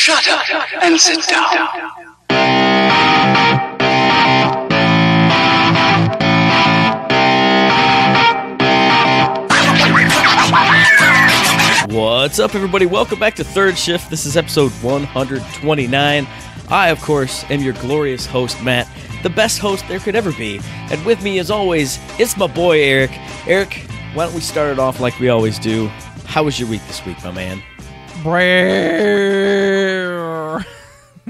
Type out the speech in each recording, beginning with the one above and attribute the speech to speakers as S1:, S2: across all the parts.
S1: Shut up and sit down.
S2: What's up, everybody? Welcome back to Third Shift. This is episode 129. I, of course, am your glorious host, Matt, the best host there could ever be. And with me, as always, it's my boy, Eric. Eric, why don't we start it off like we always do? How was your week this week, my man?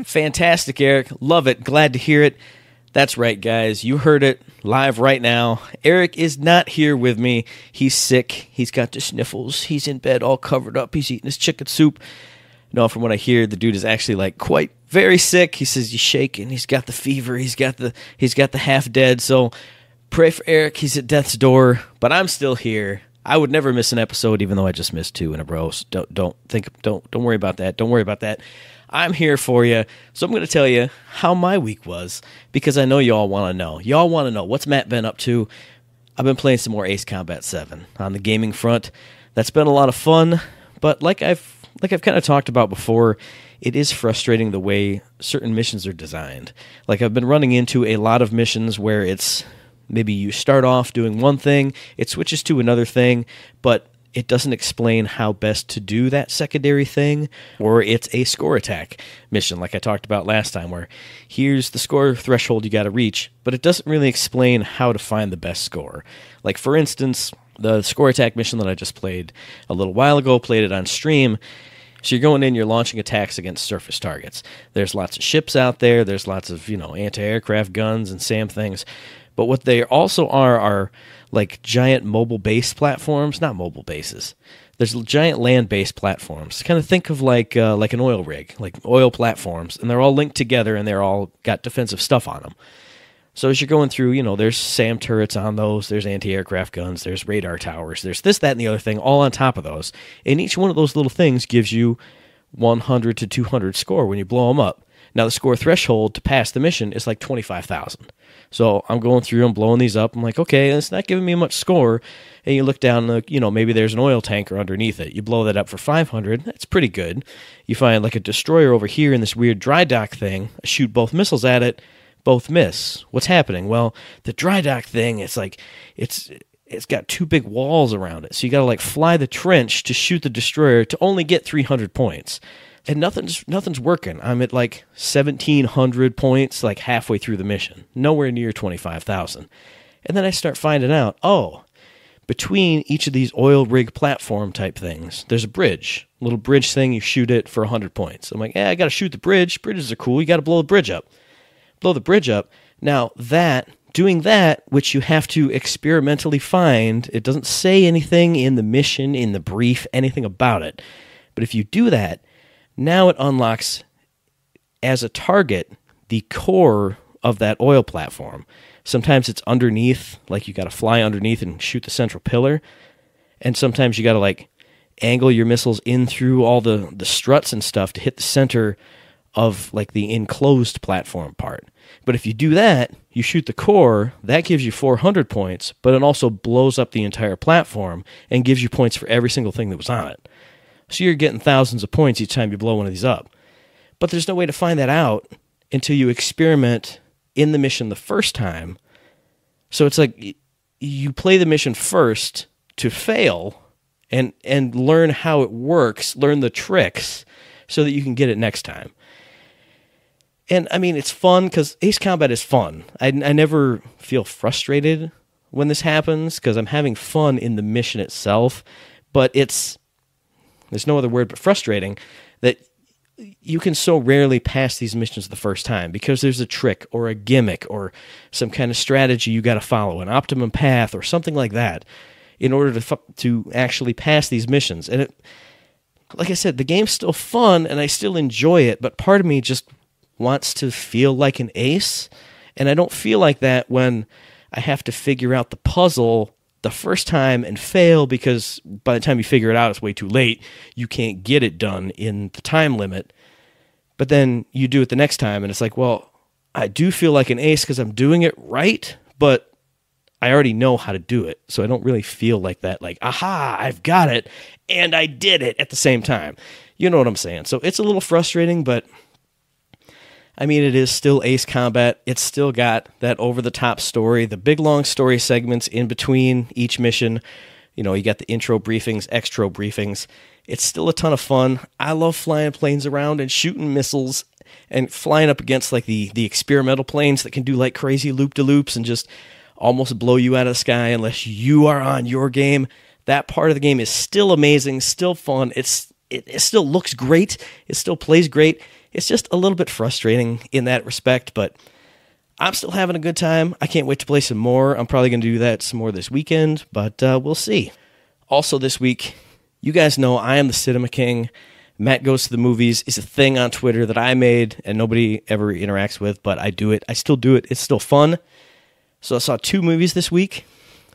S2: Fantastic, Eric. Love it. Glad to hear it. That's right, guys. You heard it live right now. Eric is not here with me. He's sick. He's got the sniffles. He's in bed all covered up. He's eating his chicken soup. No, from what I hear, the dude is actually quite very sick. He says he's shaking. He's got the fever. He's got the half dead. So pray for Eric. He's at death's door, but I'm still here. I would never miss an episode, even though I just missed 2 in a row. So don't worry about that. Don't worry about that. I'm here for you. So I'm going to tell you how my week was, because I know y'all want to know. Y'all want to know, what's Matt been up to? I've been playing some more Ace Combat 7 on the gaming front. That's been a lot of fun, but like I've kind of talked about before, it is frustrating the way certain missions are designed. I've been running into a lot of missions where it's maybe you start off doing one thing, it switches to another thing, but it doesn't explain how best to do that secondary thing, or it's a score attack mission like I talked about last time, where here's the score threshold you got to reach, but it doesn't really explain how to find the best score. For instance, the score attack mission that I just played a little while ago, played it on stream. So you're going in, you're launching attacks against surface targets. There's lots of ships out there, there's lots of, anti-aircraft guns and SAM things, but what they also are giant mobile base platforms, not mobile bases. There's giant land-based platforms. Kind of think of like an oil rig, like oil platforms, and they're all linked together, and they're all got defensive stuff on them. So as you're going through, there's SAM turrets on those, there's anti-aircraft guns, there's radar towers, there's this, that, and the other thing all on top of those. And each one of those little things gives you 100 to 200 score when you blow them up. Now, the score threshold to pass the mission is 25,000. So I'm going through and blowing these up. I'm like, okay, it's not giving me much score. And you look down, maybe there's an oil tanker underneath it. You blow that up for 500. That's pretty good. You find a destroyer over here in this weird dry dock thing. I shoot both missiles at it. Both miss. What's happening? Well, the dry dock thing, it's got 2 big walls around it. So you got to fly the trench to shoot the destroyer to only get 300 points. And nothing's working. I'm at 1,700 points, halfway through the mission. Nowhere near 25,000. And then I start finding out, between each of these oil rig platform type things, there's a bridge. A little bridge thing, you shoot it for 100 points. I'm like, I got to shoot the bridge. Bridges are cool. You got to blow the bridge up. Blow the bridge up. Now, doing that, which you have to experimentally find, it doesn't say anything in the mission, in the brief, anything about it. But if you do that, now it unlocks, as a target, the core of that oil platform. Sometimes it's underneath, you got to fly underneath and shoot the central pillar. And sometimes you got to, angle your missiles in through all the struts and stuff to hit the center of, the enclosed platform part. But if you do that, you shoot the core, that gives you 400 points, but it also blows up the entire platform and gives you points for every single thing that was on it. So you're getting thousands of points each time you blow one of these up. But there's no way to find that out until you experiment in the mission the first time. So it's you play the mission first to fail and learn how it works, learn the tricks, so that you can get it next time. And, it's fun, because Ace Combat is fun. I never feel frustrated when this happens, because I'm having fun in the mission itself, but there's no other word but frustrating, that you can so rarely pass these missions the first time because there's a trick or a gimmick or some kind of strategy you got to follow, an optimum path or something like that, in order to actually pass these missions. And like I said, the game's still fun and I still enjoy it, but part of me just wants to feel like an ace, and I don't feel like that when I have to figure out the puzzle the first time and fail, because by the time you figure it out, it's way too late. You can't get it done in the time limit. But then you do it the next time, and it's well, I do feel like an ace because I'm doing it right, but I already know how to do it. So I don't really feel like that, aha, I've got it, and I did it at the same time. You know what I'm saying. So it's a little frustrating, but I mean, it is still Ace Combat. It's still got that over-the-top story, the big, long story segments in between each mission. You know, you got the intro briefings, extra briefings. It's still a ton of fun. I love flying planes around and shooting missiles and flying up against like the experimental planes that can do like crazy loop-de-loops and just almost blow you out of the sky unless you are on your game. That part of the game is still amazing, still fun. It still looks great. It still plays great. It's just a little bit frustrating in that respect, but I'm still having a good time. I can't wait to play some more. I'm probably going to do that some more this weekend, but we'll see. Also this week, you guys know I am the Cinema King. Matt Goes to the Movies is a thing on Twitter that I made and nobody ever interacts with, but I do it. I still do it. It's still fun. So I saw 2 movies this week.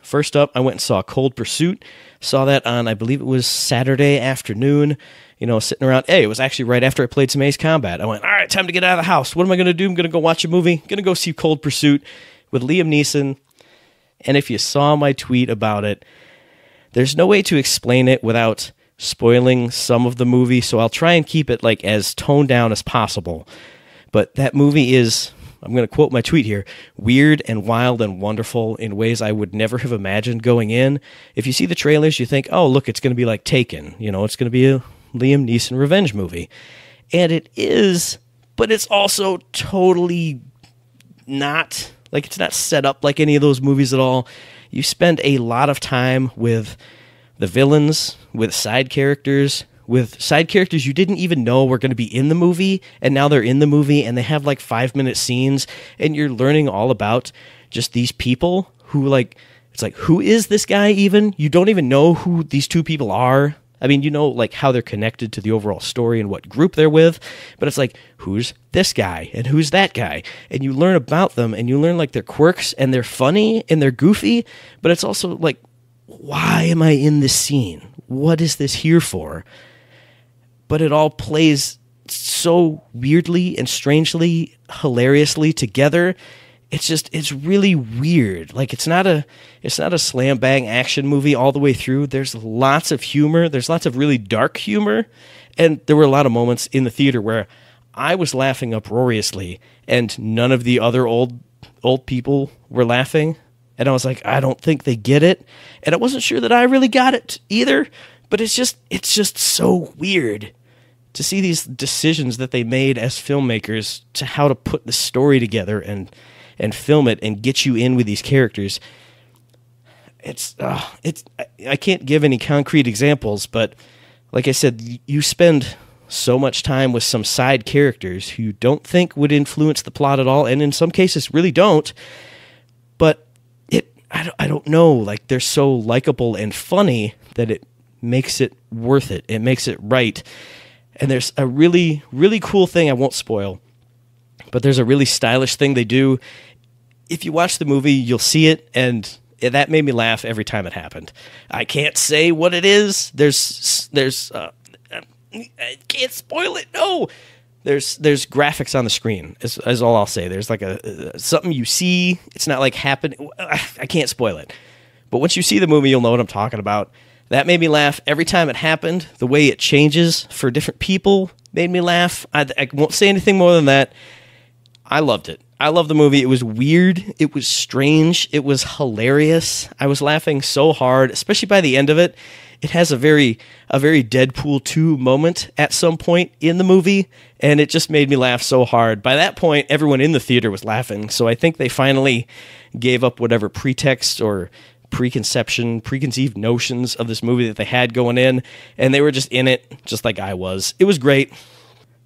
S2: First up, I went and saw Cold Pursuit. Saw that on, I believe it was Saturday afternoon. You know, sitting around. Hey, it was actually right after I played some Ace Combat. I went, all right, time to get out of the house. What am I going to do? I'm going to go watch a movie. Going to go see Cold Pursuit with Liam Neeson. And if you saw my tweet about it, there's no way to explain it without spoiling some of the movie, so I'll try and keep it like as toned down as possible. But that movie is, I'm going to quote my tweet here, weird and wild and wonderful in ways I would never have imagined going in. If you see the trailers, you think, oh, look, it's going to be like Taken. You know, it's going to be a Liam Neeson revenge movie. And it is, but it's also totally not, like it's not set up like any of those movies at all. You spend a lot of time with the villains, with side characters you didn't even know were going to be in the movie, and now they're in the movie, and they have like 5-minute scenes, and you're learning all about just these people who like, it's like, who is this guy even? You don't even know who these 2 people are. I mean, you know, like how they're connected to the overall story and what group they're with, but it's like, who's this guy and who's that guy? And you learn about them, and you learn like their quirks, and they're funny and they're goofy, but it's also like, why am I in this scene? What is this here for? But it all plays so weirdly and strangely, hilariously together. It's really weird. Like it's not a slam bang action movie all the way through. There's lots of humor. There's lots of really dark humor. And there were a lot of moments in the theater where I was laughing uproariously and none of the other old people were laughing. And I was like, I don't think they get it. And I wasn't sure that I really got it either. But it's just so weird to see these decisions that they made as filmmakers to how to put the story together and film it and get you in with these characters. I can't give any concrete examples, but like I said, you spend so much time with some side characters who you don't think would influence the plot at all, and in some cases really don't. But I don't know, like they're so likable and funny that it makes it worth it. It makes it right. And there's a really, really cool thing I won't spoil, but there's a really stylish thing they do. If you watch the movie, you'll see it, and that made me laugh every time it happened. I can't say what it is. I can't spoil it. No. There's graphics on the screen, is all I'll say. There's like something you see. It's not like happening. I can't spoil it. But once you see the movie, you'll know what I'm talking about. That made me laugh every time it happened. The way it changes for different people made me laugh. I won't say anything more than that. I loved it. I loved the movie. It was weird. It was strange. It was hilarious. I was laughing so hard, especially by the end of it. It has a very Deadpool 2 moment at some point in the movie, and it just made me laugh so hard. By that point, everyone in the theater was laughing, so I think they finally gave up whatever pretext or preconceived notions of this movie that they had going in, and they were just in it, just like I was. It was great.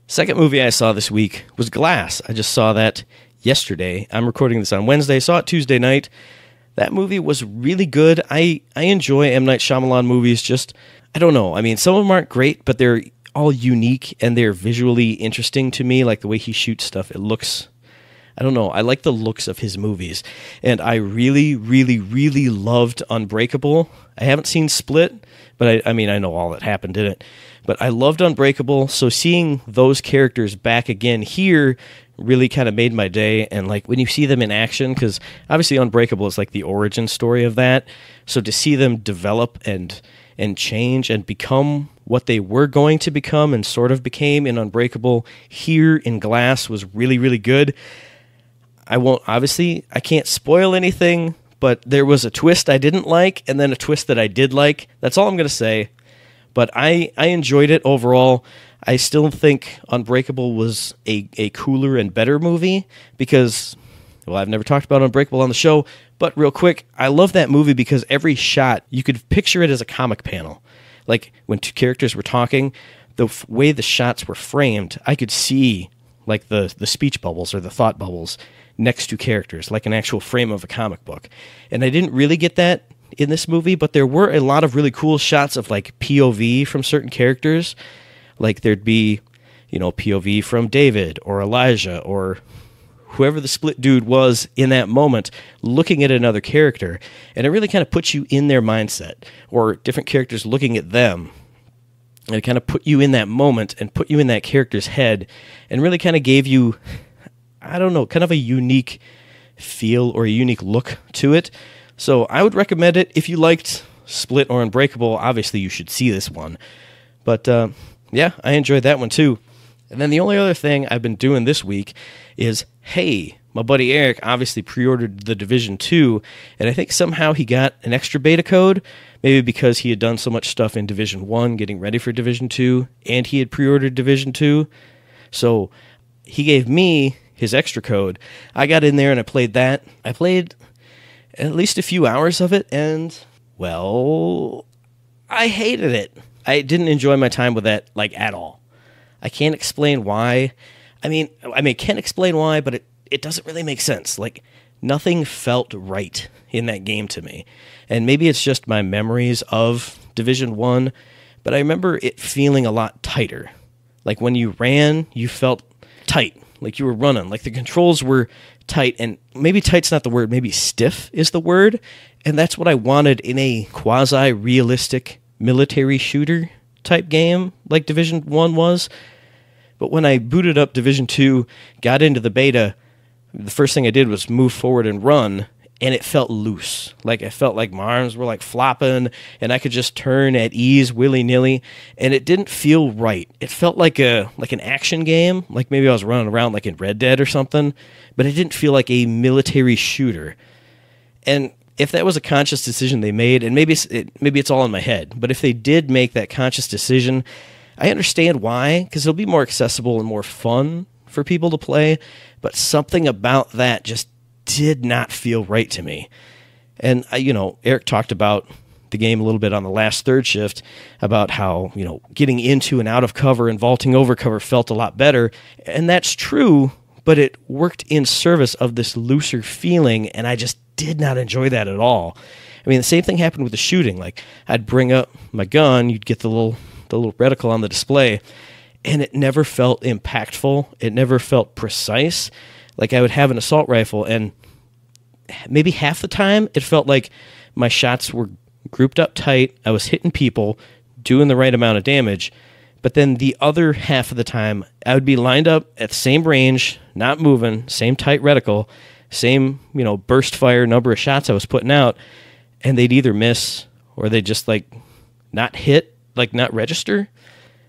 S2: Second movie I saw this week was Glass. I just saw that yesterday. I'm recording this on Wednesday. Saw it Tuesday night. That movie was really good. I enjoy M. Night Shyamalan movies. Just, I don't know. I mean, some of them aren't great, but they're all unique and they're visually interesting to me. Like the way he shoots stuff, it looks, I don't know. I like the looks of his movies. And I really, really, really loved Unbreakable. I haven't seen Split, but I mean, I know all that happened in it. But I loved Unbreakable. So seeing those characters back again here really kind of made my day. And like when you see them in action, because obviously Unbreakable is like the origin story of that. So to see them develop and change and become what they were going to become and sort of became in Unbreakable here in Glass was really, really good. I can't spoil anything, but there was a twist I didn't like and then a twist that I did like. That's all I'm going to say. But I enjoyed it overall. I still think Unbreakable was a cooler and better movie because, well, I've never talked about Unbreakable on the show, but real quick, I love that movie because every shot, you could picture it as a comic panel. Like when two characters were talking, the way the shots were framed, I could see like the speech bubbles or the thought bubbles next to characters, like an actual frame of a comic book. And I didn't really get that in this movie, but there were a lot of really cool shots of like POV from certain characters. Like there'd be, POV from David or Elijah or whoever the split dude was in that moment looking at another character. And it really kind of puts you in their mindset, or different characters looking at them. And it kind of put you in that moment and put you in that character's head and really kind of gave you, I don't know, kind of a unique feel or a unique look to it. So I would recommend it. If you liked Split or Unbreakable, obviously you should see this one. But yeah, I enjoyed that one too. And then the only other thing I've been doing this week is, hey, my buddy Eric obviously pre-ordered The Division 2, and I think somehow he got an extra beta code, maybe because he had done so much stuff in Division 1 getting ready for Division 2, and he had pre-ordered Division 2. So he gave me his extra code. I got in there and I played that. I played at least a few hours of it, and, well, I hated it. I didn't enjoy my time with that, like, at all. I can't explain why. I mean, can explain why, but it doesn't really make sense. Like, nothing felt right in that game to me. And maybe it's just my memories of Division 1, but I remember it feeling a lot tighter. Like, when you ran, you felt tight, like you were running. Like, the controls were tight, and maybe tight's not the word, maybe stiff is the word, and that's what I wanted in a quasi-realistic military shooter type game like Division 1 was. But when I booted up Division 2, got into the beta, the first thing I did was move forward and run, and it felt loose. Like, I felt like my arms were like flopping, and I could just turn at ease willy-nilly, and it didn't feel right. It felt like an action game, like maybe I was running around like in Red Dead or something, but it didn't feel like a military shooter. And if that was a conscious decision they made, and maybe it's all in my head, but if they did make that conscious decision, I understand why, because it'll be more accessible and more fun for people to play, but something about that just did not feel right to me. And, Eric talked about the game a little bit on the last third shift, about how, getting into and out of cover and vaulting over cover felt a lot better, and that's true, but it worked in service of this looser feeling, and I just did not enjoy that at all. I mean, the same thing happened with the shooting. Like, I'd bring up my gun, you'd get the little reticle on the display, and it never felt impactful. It never felt precise. Like, I would have an assault rifle, and maybe half the time it felt like my shots were grouped up tight, I was hitting people, doing the right amount of damage, but then the other half of the time I would be lined up at the same range, not moving, same tight reticle, same, burst fire number of shots I was putting out, and they'd either miss or they'd just, not hit, not register.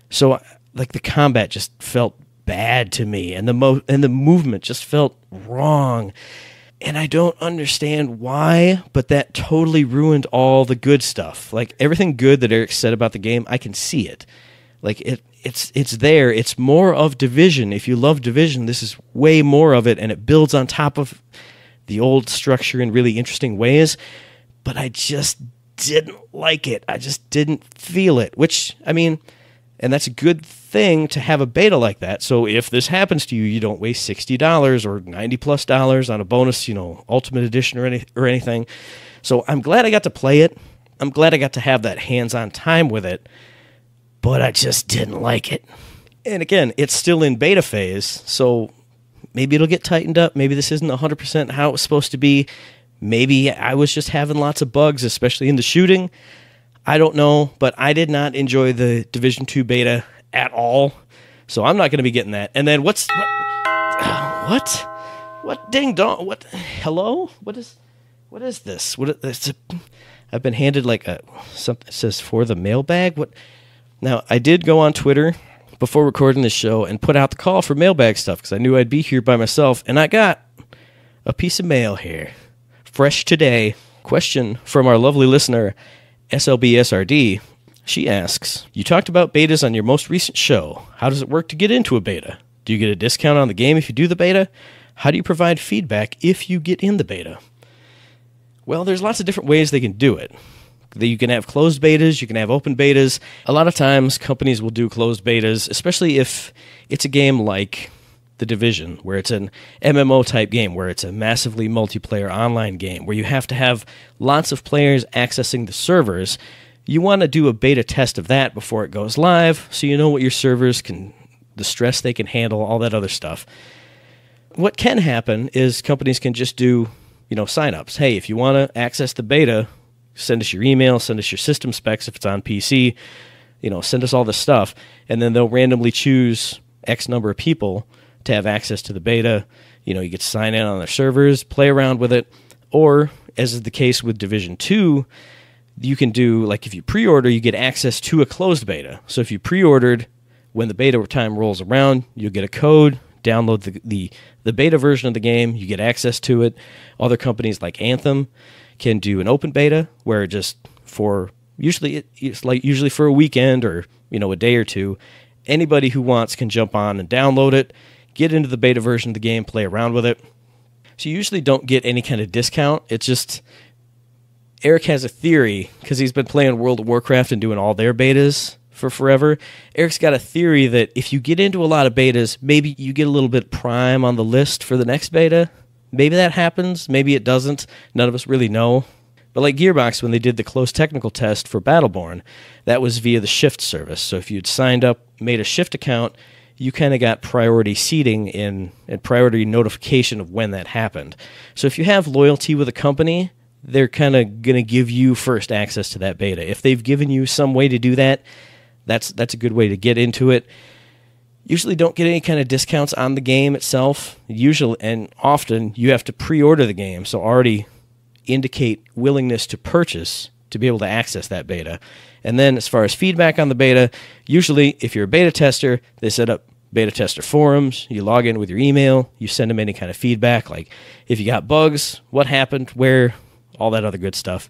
S2: So, the combat just felt bad to me, and the movement just felt wrong. And I don't understand why, but that totally ruined all the good stuff. Like, everything good that Eric said about the game, I can see it. Like, it's there. It's more of Division. If you love Division, this is way more of it, and it builds on top of the old structure in really interesting ways. But I just didn't like it. I just didn't feel it, which, and that's a good thing to have a beta like that. So if this happens to you, you don't waste $60 or $90+ on a bonus, Ultimate Edition or anything. So I'm glad I got to play it. I'm glad I got to have that hands-on time with it, but I just didn't like it. And again, it's still in beta phase, so maybe it'll get tightened up. Maybe this isn't 100% how it was supposed to be. Maybe I was just having lots of bugs, especially in the shooting. I don't know, but I did not enjoy the Division 2 beta at all, so I'm not going to be getting that. And then what ding dong, what, hello? What is this? I've been handed something that says for the mailbag. Now, I did go on Twitter before recording this show and put out the call for mailbag stuff because I knew I'd be here by myself, and I got a piece of mail here. Fresh today. Question from our lovely listener, SLBSRD. She asks, you talked about betas on your most recent show. How does it work to get into a beta? Do you get a discount on the game if you do the beta? How do you provide feedback if you get in the beta? Well, there's lots of different ways they can do it. You can have closed betas, you can have open betas. A lot of times companies will do closed betas, especially if it's a game like The Division, where it's an MMO type game, where it's a massively multiplayer online game, where you have to have lots of players accessing the servers. You want to do a beta test of that before it goes live, so you know what your servers can, the stress they can handle, all that other stuff. What can happen is companies can just do, signups. Hey, if you want to access the beta, send us your email, send us your system specs if it's on PC, send us all this stuff, and then they'll randomly choose X number of people to have access to the beta. You get to sign in on their servers, play around with it, or, as is the case with Division 2, you can do, like if you pre-order, you get access to a closed beta. So if you pre-ordered, when the beta time rolls around, you'll get a code, download the beta version of the game, you get access to it. Other companies like Anthem can do an open beta where just usually for a weekend or a day or two, anybody who wants can jump on and download it, get into the beta version of the game, play around with it. So you usually don't get any kind of discount. It's just Eric has a theory, because he's been playing World of Warcraft and doing all their betas for forever. Eric's got a theory that if you get into a lot of betas, maybe you get a little bit prime on the list for the next beta. Maybe that happens, maybe it doesn't. None of us really know. But like Gearbox, when they did the closed technical test for Battleborn, that was via the Shift service. So if you'd signed up, made a Shift account, you kind of got priority seating and priority notification of when that happened. So if you have loyalty with a company, they're kind of going to give you first access to that beta. If they've given you some way to do that, that's a good way to get into it. Usually don't get any kind of discounts on the game itself. Usually and often you have to pre-order the game, so already indicate willingness to purchase to be able to access that beta. And then as far as feedback on the beta, usually if you're a beta tester, they set up beta tester forums. You log in with your email, you send them any kind of feedback, like if you got bugs, what happened, where, all that other good stuff.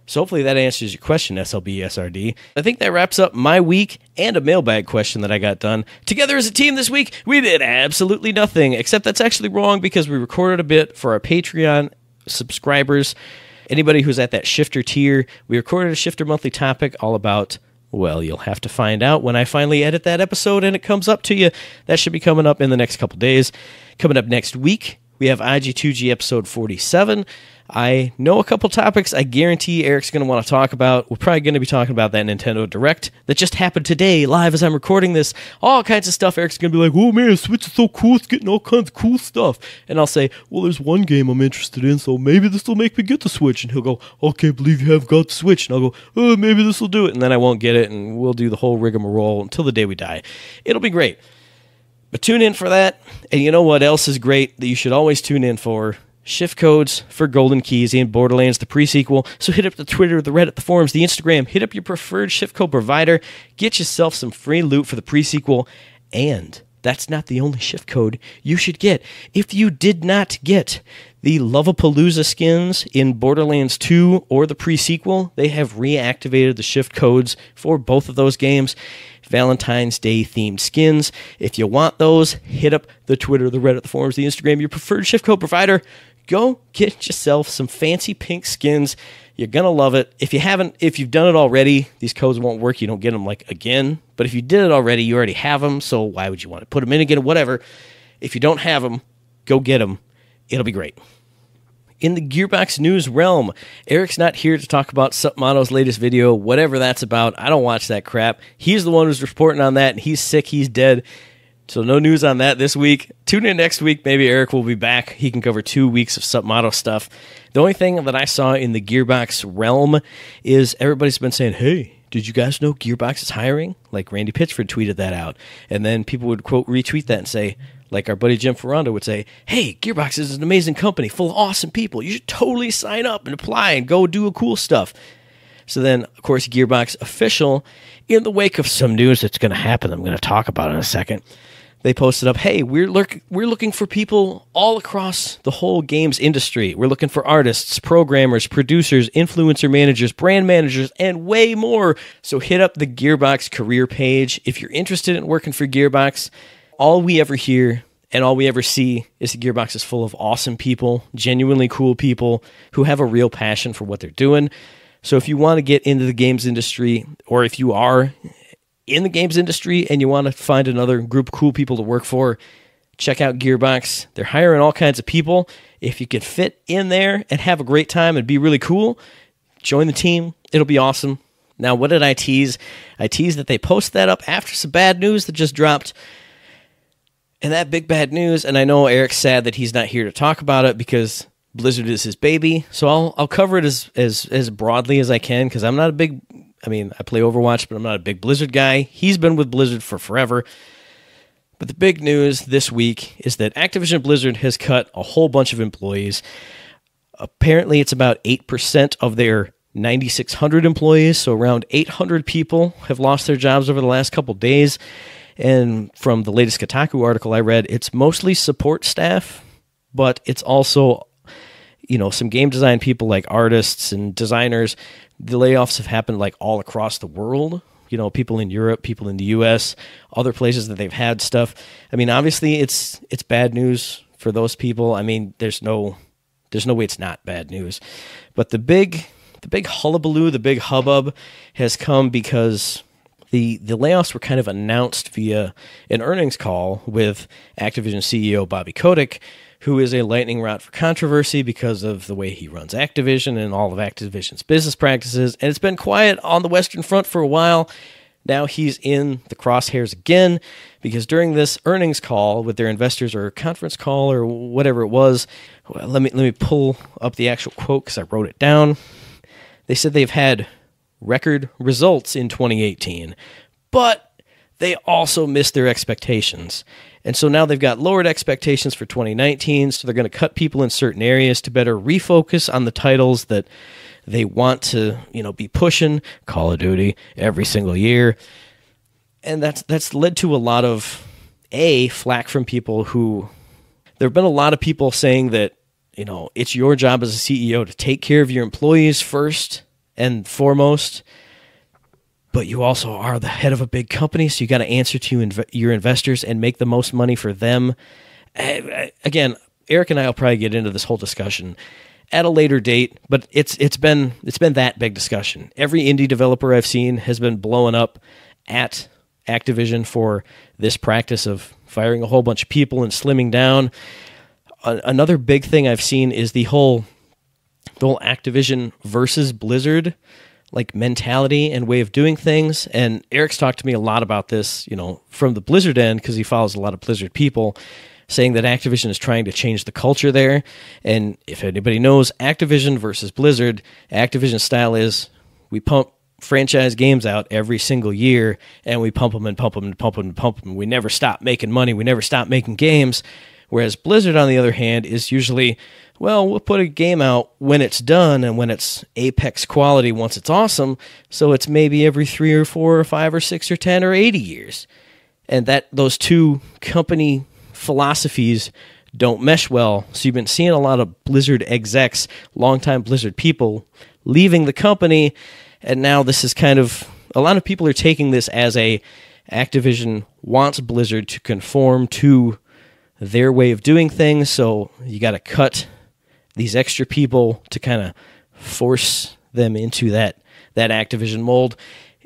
S2: So hopefully that answers your question, SLBSRD. I think that wraps up my week and a mailbag question that I got done. Together as a team this week, we did absolutely nothing, except that's actually wrong because we recorded a bit for our Patreon subscribers. Anybody who's at that Shifter tier, we recorded a Shifter monthly topic all about, well, you'll have to find out when I finally edit that episode and it comes up to you. That should be coming up in the next couple days. Coming up next week, we have IG2G episode 47. I know a couple topics I guarantee Eric's going to want to talk about. We're probably going to be talking about that Nintendo Direct that just happened today, live as I'm recording this. All kinds of stuff. Eric's going to be like, oh man, Switch is so cool, it's getting all kinds of cool stuff. And I'll say, well, there's one game I'm interested in, so maybe this will make me get the Switch. And he'll go, I can't believe you have got the Switch. And I'll go, oh, maybe this will do it. And then I won't get it, and we'll do the whole rigmarole until the day we die. It'll be great. But tune in for that. And you know what else is great that you should always tune in for? Shift codes for Golden Keys and Borderlands, the pre-sequel. So hit up the Twitter, the Reddit, the forums, the Instagram. Hit up your preferred shift code provider. Get yourself some free loot for the pre-sequel. And that's not the only shift code you should get. If you did not get the Lovapalooza skins in Borderlands 2 or the pre-sequel, they have reactivated the shift codes for both of those games. Valentine's Day themed skins. If you want those, hit up the Twitter, the Reddit, the forums, the Instagram, your preferred shift code provider. Go get yourself some fancy pink skins. You're going to love it. If you've done it already, these codes won't work. You don't get them again. But if you did it already, you already have them. So why would you want to put them in again? Whatever. If you don't have them, go get them. It'll be great. In the Gearbox news realm, Eric's not here to talk about Submotto's latest video, whatever that's about. I don't watch that crap. He's the one who's reporting on that, and he's sick, he's dead. So no news on that this week. Tune in next week. Maybe Eric will be back. He can cover 2 weeks of Submotto stuff. The only thing that I saw in the Gearbox realm is everybody's been saying, hey, did you guys know Gearbox is hiring? Like Randy Pitchford tweeted that out. And then people would, quote, retweet that and say, like our buddy Jim Ferrando would say, hey, Gearbox is an amazing company full of awesome people. You should totally sign up and apply and go do cool stuff. So then, of course, Gearbox official, in the wake of some news that's going to happen, I'm going to talk about in a second, they posted up, hey, we're looking for people all across the whole games industry. We're looking for artists, programmers, producers, influencer managers, brand managers, and way more. So hit up the Gearbox career page. If you're interested in working for Gearbox, all we ever hear and all we ever see is the Gearbox is full of awesome people, genuinely cool people who have a real passion for what they're doing. So if you want to get into the games industry, or if you are in the games industry and you want to find another group of cool people to work for, check out Gearbox. They're hiring all kinds of people. If you could fit in there and have a great time and be really cool, join the team. It'll be awesome. Now, what did I tease? I teased that they posted that up after some bad news that just dropped. And that big bad news, and I know Eric's sad that he's not here to talk about it because Blizzard is his baby. So I'll cover it as broadly as I can, because I'm not a big... I play Overwatch, but I'm not a big Blizzard guy. He's been with Blizzard for forever. But the big news this week is that Activision Blizzard has cut a whole bunch of employees. Apparently, it's about 8% of their 9,600 employees, so around 800 people have lost their jobs over the last couple days. And from the latest Kotaku article I read, it's mostly support staff, but it's also, some game design people like artists and designers. The layoffs have happened like all across the world. People in Europe, people in the US, other places that they've had stuff. Obviously it's bad news for those people. There's no way it's not bad news. But the big hullabaloo, the big hubbub has come because the layoffs were kind of announced via an earnings call with Activision CEO Bobby Kotick, who is a lightning rod for controversy because of the way he runs Activision and all of Activision's business practices. And it's been quiet on the Western Front for a while. Now he's in the crosshairs again, because during this earnings call with their investors, or conference call, or whatever it was, let me pull up the actual quote because I wrote it down. They said they've had record results in 2018, but they also missed their expectations. And so now they've got lowered expectations for 2019, so they're going to cut people in certain areas to better refocus on the titles that they want to, be pushing, Call of Duty, every single year. And that's led to a lot of, flack from people who... There have been a lot of people saying that, it's your job as a CEO to take care of your employees first and foremost, but you also are the head of a big company, so you got to answer to your investors and make the most money for them. Again, Eric and I will probably get into this whole discussion at a later date, but it's been that big discussion. Every indie developer I've seen has been blowing up at Activision for this practice of firing a whole bunch of people and slimming down. Another big thing I've seen is the whole Activision versus Blizzard mentality and way of doing things. And Eric's talked to me a lot about this, from the Blizzard end, because he follows a lot of Blizzard people, saying that Activision is trying to change the culture there. And if anybody knows Activision versus Blizzard, Activision style is we pump franchise games out every single year, and we pump them and pump them and pump them and pump them. We never stop making money. We never stop making games. Whereas Blizzard, on the other hand, is usually, we'll put a game out when it's done and when it's apex quality once it's awesome, so it's maybe every 3 or 4 or 5 or 6 or 10 or 80 years. And that those two company philosophies don't mesh well, so you've been seeing a lot of Blizzard execs, longtime Blizzard people, leaving the company, and now this is kind of... A lot of people are taking this as Activision wants Blizzard to conform to their way of doing things, so you got to cut these extra people to kind of force them into that Activision mold.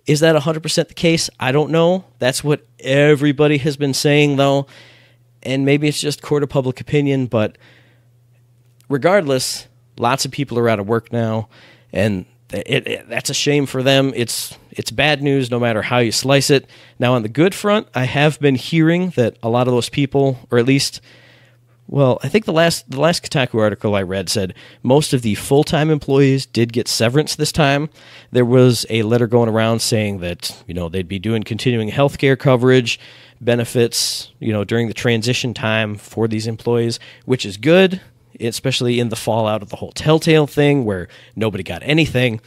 S2: Is that 100% the case? I don't know. That's what everybody has been saying, though, and maybe it's just court of public opinion, but regardless, lots of people are out of work now, and that's a shame for them. It's bad news no matter how you slice it. Now, on the good front, I have been hearing that a lot of those people, or at least, I think the last Kotaku article I read said most of the full-time employees did get severance this time. There was a letter going around saying that, they'd be doing continuing healthcare coverage, benefits, during the transition time for these employees, which is good, especially in the fallout of the whole Telltale thing where nobody got anything.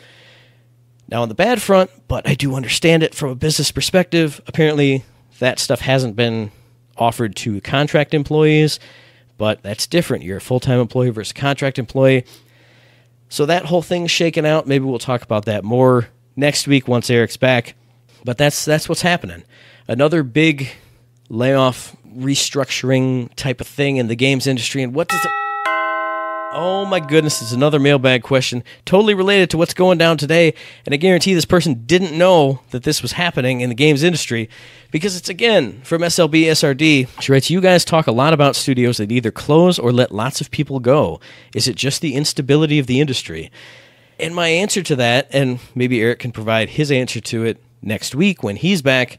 S2: Now, on the bad front, but I do understand it from a business perspective, apparently that stuff hasn't been offered to contract employees, but that's different. You're a full-time employee versus a contract employee. So that whole thing's shaken out. Maybe we'll talk about that more next week once Eric's back. But that's what's happening. Another big layoff, restructuring type of thing in the games industry. And what does it... Oh my goodness, it's another mailbag question, totally related to what's going down today, and I guarantee this person didn't know that this was happening in the games industry, because it's, again, from SLB SRD. She writes, you guys talk a lot about studios that either close or let lots of people go. Is it just the instability of the industry? And my answer to that, and maybe Eric can provide his answer to it next week when he's back,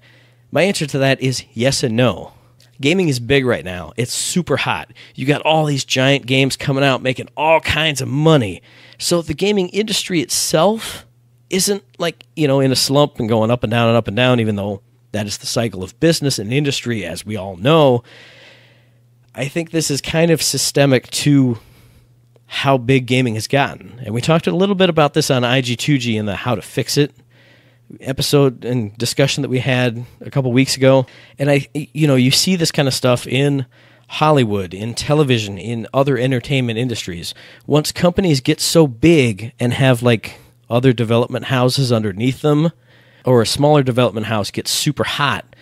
S2: my answer to that is yes and no. Gaming is big right now. It's super hot. You got all these giant games coming out making all kinds of money. So the gaming industry itself isn't like, in a slump and going up and down, even though that is the cycle of business and industry, as we all know. I think this is kind of systemic to how big gaming has gotten. And we talked a little bit about this on IG2G in the How to Fix It episode and discussion that we had a couple weeks ago. And you see this kind of stuff in Hollywood, in television, in other entertainment industries. Once companies get so big and have like other development houses underneath them, or a smaller development house gets super hot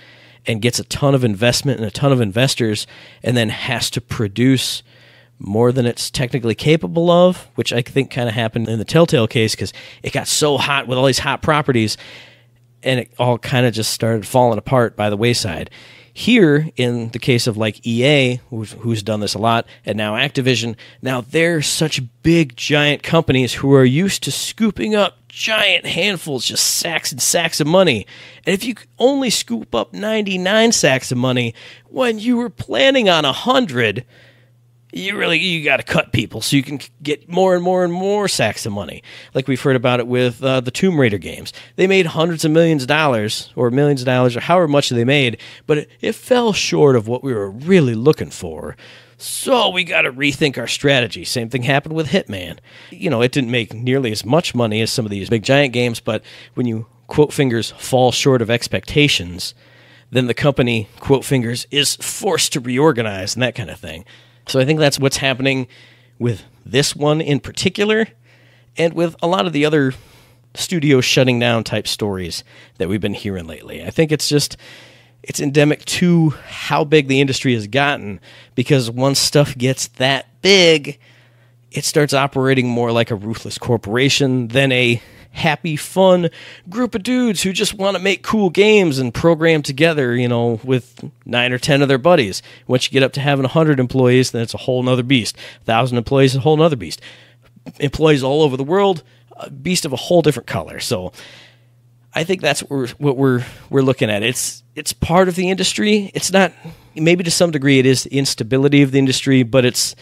S2: and gets a ton of investment and a ton of investors, and then has to produce more than it's technically capable of, which I think kind of happened in the Telltale case, because it got so hot with all these hot properties, and it all kind of just started falling apart by the wayside. Here, in the case of like EA, who's done this a lot, and now Activision, now they're such big, giant companies who are used to scooping up giant handfuls, just sacks and sacks of money. And if you only scoop up 99 sacks of money when you were planning on 100, you got to cut people so you can get more and more and more sacks of money. Like we've heard about it with the Tomb Raider games. They made hundreds of millions of dollars, or millions of dollars, or however much they made, but it fell short of what we were really looking for. So we got to rethink our strategy. Same thing happened with Hitman. It didn't make nearly as much money as some of these big giant games, but when you, quote fingers, fall short of expectations, then the company, quote fingers, is forced to reorganize and that kind of thing. So I think that's what's happening with this one in particular, and with a lot of the other studio shutting down type stories that we've been hearing lately. I think it's endemic to how big the industry has gotten, because once stuff gets that big, it starts operating more like a ruthless corporation than a happy, fun group of dudes who just want to make cool games and program together, with 9 or 10 of their buddies. Once you get up to having 100 employees, then it's a whole nother beast. 1,000 employees is a whole nother beast. Employees all over the world, a beast of a whole different color. So I think that's what we're looking at. It's part of the industry. It's not, maybe to some degree it is the instability of the industry, but it's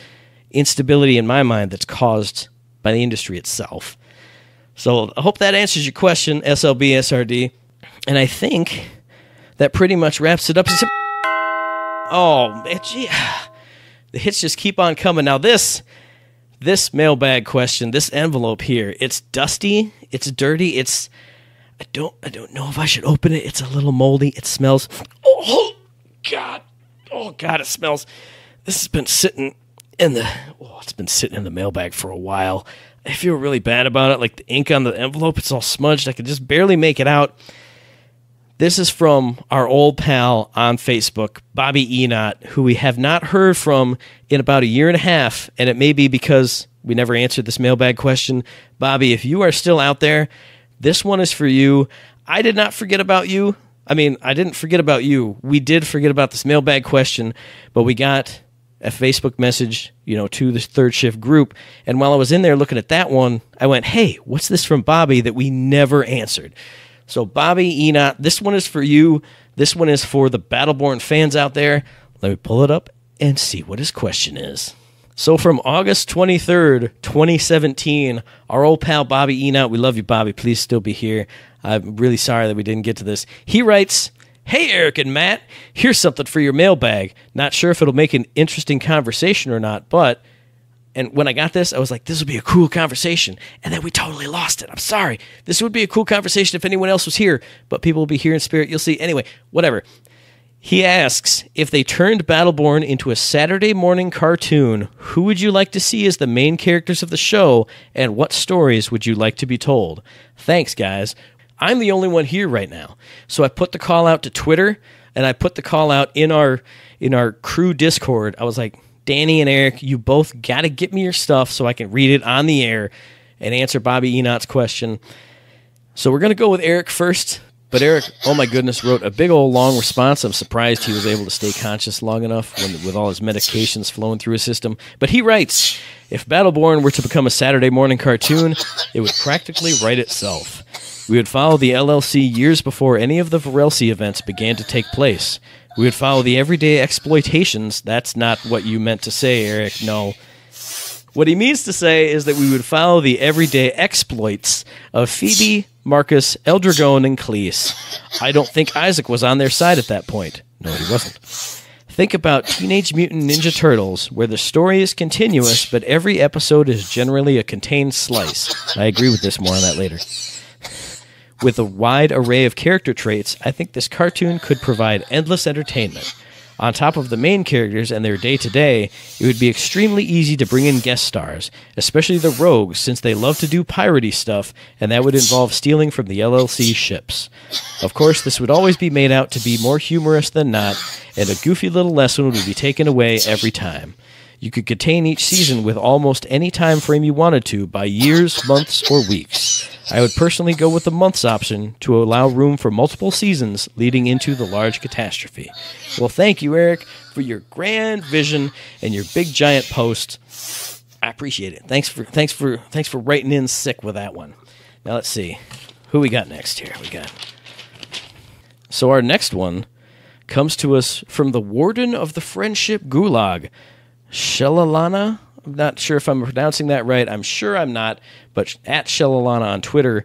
S2: instability in my mind that's caused by the industry itself. So I hope that answers your question, SLB SRD. And I think that pretty much wraps it up. The hits just keep on coming. Now this mailbag question, this envelope here, it's dusty, it's dirty, I don't know if I should open it. It's a little moldy. It smells. Oh God, it smells. This has been sitting in the mailbag for a while. I feel really bad about it. Like the ink on the envelope, it's all smudged. I can just barely make it out. This is from our old pal on Facebook, Bobby Enot, who we have not heard from in about a year and a half, and it may be because we never answered this mailbag question. Bobby, if you are still out there, this one is for you. I did not forget about you. I didn't forget about you. We did forget about this mailbag question, but we got a Facebook message, to the Third Shift group. And while I was in there looking at that one, I went, hey, what's this from Bobby that we never answered? So Bobby Enot, this one is for you. This one is for the Battleborn fans out there. Let me pull it up and see what his question is. So from August 23rd, 2017, our old pal Bobby Enot, we love you, Bobby. Please still be here. I'm really sorry that we didn't get to this. He writes, hey, Eric and Matt, here's something for your mailbag. Not sure if it'll make an interesting conversation or not, but And when I got this, I was like, this would be a cool conversation. And then we totally lost it. I'm sorry. This would be a cool conversation if anyone else was here, but people will be here in spirit. You'll see. Anyway, whatever. He asks, if they turned Battleborn into a Saturday morning cartoon, who would you like to see as the main characters of the show, and what stories would you like to be told? Thanks, guys. I'm the only one here right now. So I put the call out to Twitter, and I put the call out in our crew Discord. I was like, Danny and Eric, you both got to get me your stuff so I can read it on the air and answer Bobby Enoch's question. So we're going to go with Eric first. But Eric, oh my goodness, wrote a big old long response. I'm surprised he was able to stay conscious long enough with all his medications flowing through his system. But he writes, if Battleborn were to become a Saturday morning cartoon, it would practically write itself. We would follow the LLC years before any of the Varelsi events began to take place. We would follow the everyday exploitations. That's not what you meant to say, Eric. No. What he means to say is that we would follow the everyday exploits of Phoebe, Marcus, Eldragon, and Cleese. I don't think Isaac was on their side at that point. No, he wasn't. Think about Teenage Mutant Ninja Turtles, where the story is continuous, but every episode is generally a contained slice. I agree with this, more on that later. With a wide array of character traits, I think this cartoon could provide endless entertainment. On top of the main characters and their day-to-day, it would be extremely easy to bring in guest stars, especially the rogues, since they love to do piratey stuff, and that would involve stealing from the LLC ships. Of course, this would always be made out to be more humorous than not, and a goofy little lesson would be taken away every time. You could contain each season with almost any time frame you wanted to by years, months, or weeks. I would personally go with the months option to allow room for multiple seasons leading into the large catastrophe. Well, thank you, Eric, for your grand vision and your big giant post. I appreciate it. Thanks for writing in sick with that one. Now let's see who we got next here. So our next one comes to us from the Warden of the Friendship Gulag, Shelalana. I'm not sure if I'm pronouncing that right. I'm sure I'm not, but at Shelalana on Twitter,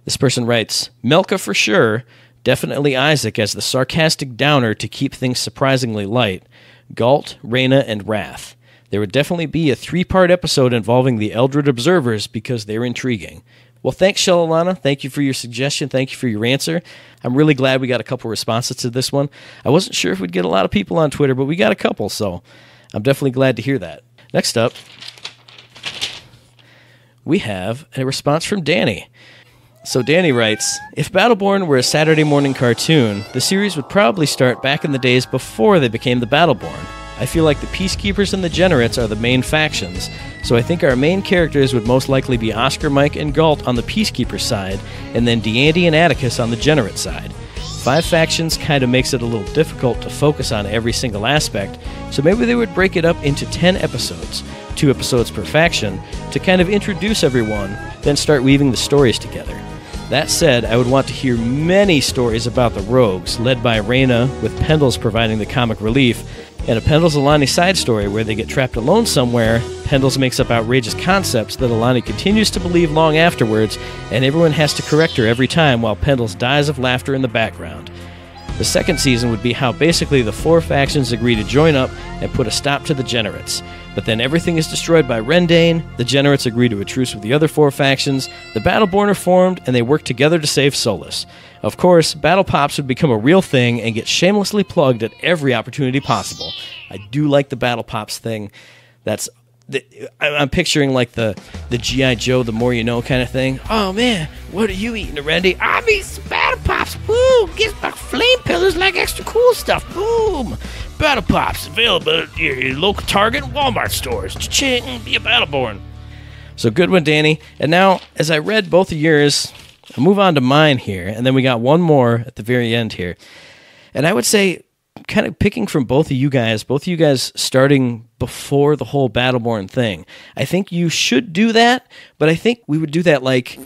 S2: this person writes, Melka for sure, definitely Isaac as the sarcastic downer to keep things surprisingly light, Galt, Reyna, and Wrath. There would definitely be a 3-part episode involving the Eldred Observers because they're intriguing. Well, thanks, Shelalana. Thank you for your suggestion. Thank you for your answer. I'm really glad we got a couple responses to this one. I wasn't sure if we'd get a lot of people on Twitter, but we got a couple, so I'm definitely glad to hear that. Next up, we have a response from Danny. So Danny writes, if Battleborn were a Saturday morning cartoon, the series would probably start back in the days before they became the Battleborn. I feel like the Peacekeepers and the Generates are the main factions, so I think our main characters would most likely be Oscar, Mike, and Galt on the Peacekeeper side, and then Deandy and Atticus on the Generate side. 5 factions kind of makes it a little difficult to focus on every single aspect, so maybe they would break it up into 10 episodes, 2 episodes per faction, to kind of introduce everyone, then start weaving the stories together. That said, I would want to hear many stories about the rogues, led by Reyna, with Pendles providing the comic relief, and a Pendles Alani side story where they get trapped alone somewhere. Pendles makes up outrageous concepts that Alani continues to believe long afterwards, and everyone has to correct her every time while Pendles dies of laughter in the background. The second season would be how basically the 4 factions agree to join up and put a stop to the Generates. But then everything is destroyed by Rendane, the Generates agree to a truce with the other 4 factions, the Battleborn are formed, and they work together to save Solus. Of course, Battle Pops would become a real thing and get shamelessly plugged at every opportunity possible. I do like the Battle Pops thing. I'm picturing like the G.I. Joe, the more you know kind of thing. Oh man, what are you eating, Randy? I'm eating some Battle Pops. Woo! Gets my flame pillars like extra cool stuff. Boom! Battle Pops available at your local Target and Walmart stores. Cha-ching! Be a Battleborn. So good one, Danny. And now, as I read both of yours, I'll move on to mine here, and then we got one more at the very end here. And I would say, kind of picking from both of you guys starting before the whole Battleborn thing. I think you should do that, but I think we would do that like,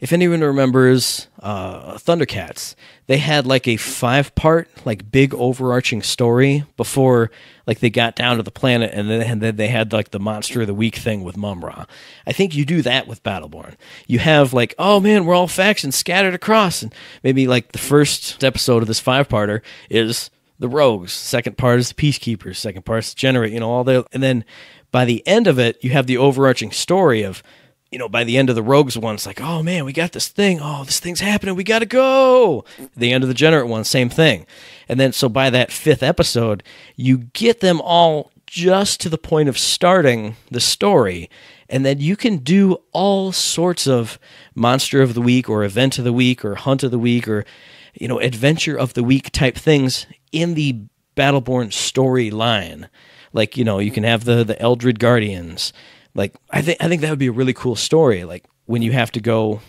S2: if anyone remembers Thundercats, they had like a 5-part, like big overarching story before like they got down to the planet, and then they had like the Monster of the Week thing with Mum-Ra. I think you do that with Battleborn. You have like, oh man, we're all factions scattered across, and maybe like the first episode of this 5-parter is the Rogues. Second part is the Peacekeepers. Second part is Degenerate. All the, and then by the end of it, you have the overarching story of, by the end of the Rogues one, it's like, oh man, we got this thing. Oh, this thing's happening. We got to go. The end of the Degenerate one, same thing. And then so by that 5th episode, you get them all just to the point of starting the story. And then you can do all sorts of Monster of the Week or Event of the Week or Hunt of the Week or, Adventure of the Week type things in the Battleborn storyline. Like, you can have the Eldred Guardians. Like, I think that would be a really cool story. Like, when you have to go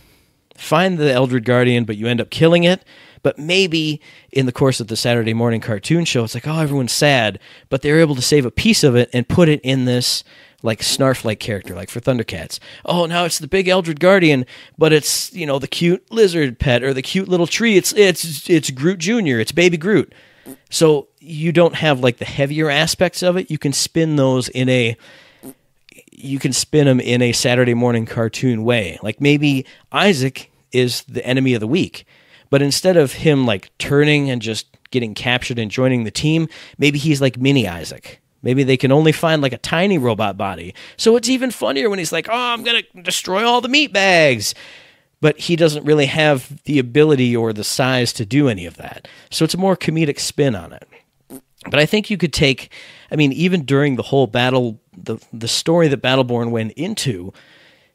S2: find the Eldred Guardian, but you end up killing it. But maybe in the course of the Saturday morning cartoon show, it's like, oh, everyone's sad. But they're able to save a piece of it and put it in this, like, Snarf-like character, like for Thundercats. Oh, now it's the big Eldred Guardian, but it's, the cute lizard pet or the cute little tree. It's Groot Jr., it's Baby Groot. So you don't have, like, the heavier aspects of it. You can spin those you can spin them in a Saturday morning cartoon way. Like maybe Isaac is the enemy of the week, but instead of him like turning and just getting captured and joining the team, maybe he's like mini Isaac. Maybe they can only find like a tiny robot body. So it's even funnier when he's like, oh, I'm going to destroy all the meat bags. But he doesn't really have the ability or the size to do any of that. So it's a more comedic spin on it. But I think you could take, even during the whole battle, the story that Battleborn went into,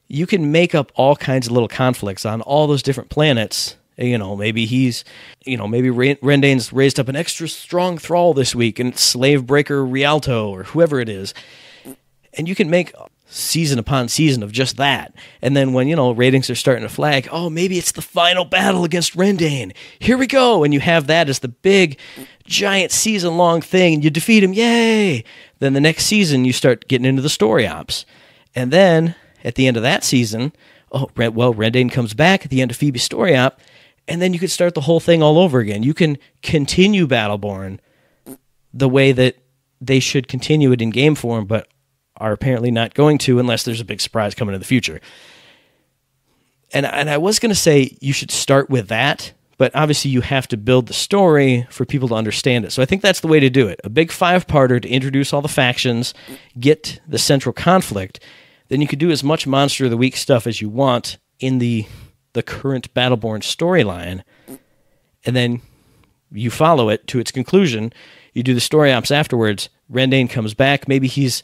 S2: you can make up all kinds of little conflicts on all those different planets. Maybe maybe Rendain's raised up an extra strong thrall this week, and it's Slave Breaker Rialto, or whoever it is. And you can make season upon season of just that. And then when, ratings are starting to flag, oh, maybe it's the final battle against Rendain. Here we go. And you have that as the big, giant season-long thing, and you defeat him. Yay! Then the next season, you start getting into the story ops. And then, at the end of that season, Rendain comes back at the end of Phoebe's story op, and then you can start the whole thing all over again. You can continue Battleborn the way that they should continue it in game form, but are apparently not going to unless there's a big surprise coming in the future. And I was going to say you should start with that, but obviously you have to build the story for people to understand it. So I think that's the way to do it. A big 5-parter to introduce all the factions, get the central conflict. Then you could do as much Monster of the Week stuff as you want in the current Battleborn storyline, and then you follow it to its conclusion. You do the story ops afterwards. Rendain comes back. Maybe he's,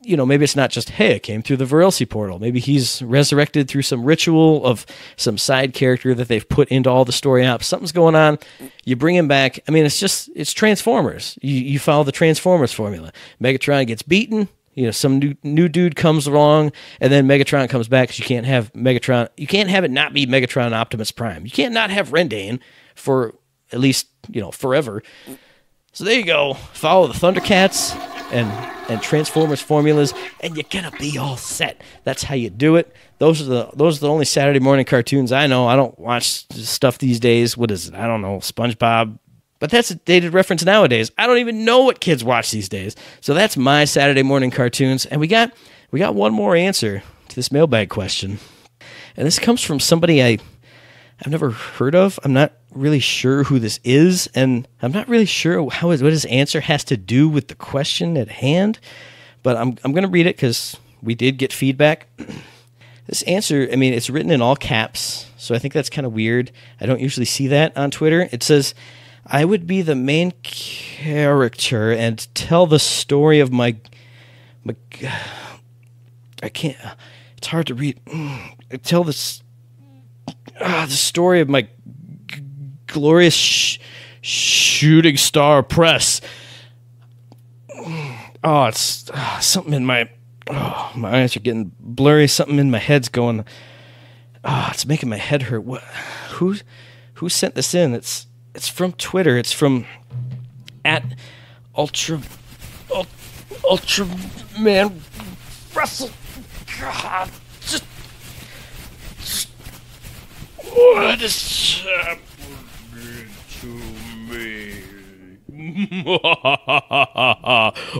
S2: maybe it's not just, hey, it came through the Virilsi portal. Maybe he's resurrected through some ritual of some side character that they've put into all the story ops. Something's going on. You bring him back. It's Transformers. You follow the Transformers formula. Megatron gets beaten. Some new dude comes along, and then Megatron comes back, because you can't have Megatron. You can't have it not be Megatron Optimus Prime. You can't not have Rendain for at least, forever. So there you go. Follow the Thundercats and Transformers formulas, and you're gonna be all set. That's how you do it. Those are the only Saturday morning cartoons I know. I don't watch stuff these days. What is it? I don't know. SpongeBob. But that's a dated reference nowadays. I don't even know what kids watch these days. So that's my Saturday morning cartoons. And we got one more answer to this mailbag question. And this comes from somebody I've never heard of. I'm not really sure who this is, and I'm not really sure what his answer has to do with the question at hand. But I'm going to read it because we did get feedback. This answer, it's written in all caps, so I think that's kind of weird. I don't usually see that on Twitter. It says, I would be the main character and tell the story of my I can't, it's hard to read. Tell the story of my glorious shooting star press. Oh, it's something in my eyes are getting blurry. Something in my head's going. Oh, it's making my head hurt. What? Who sent this in? It's from Twitter. It's from @Ultraman Russell. God, just what is happening to me?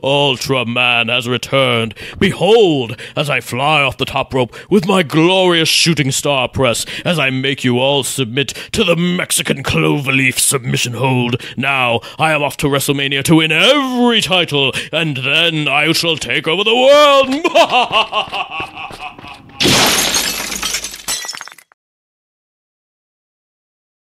S3: Ultra Man has returned. Behold, as I fly off the top rope with my glorious shooting star press, as I make you all submit to the Mexican cloverleaf submission hold. Now, I am off to WrestleMania to win every title, and then I shall take over the world.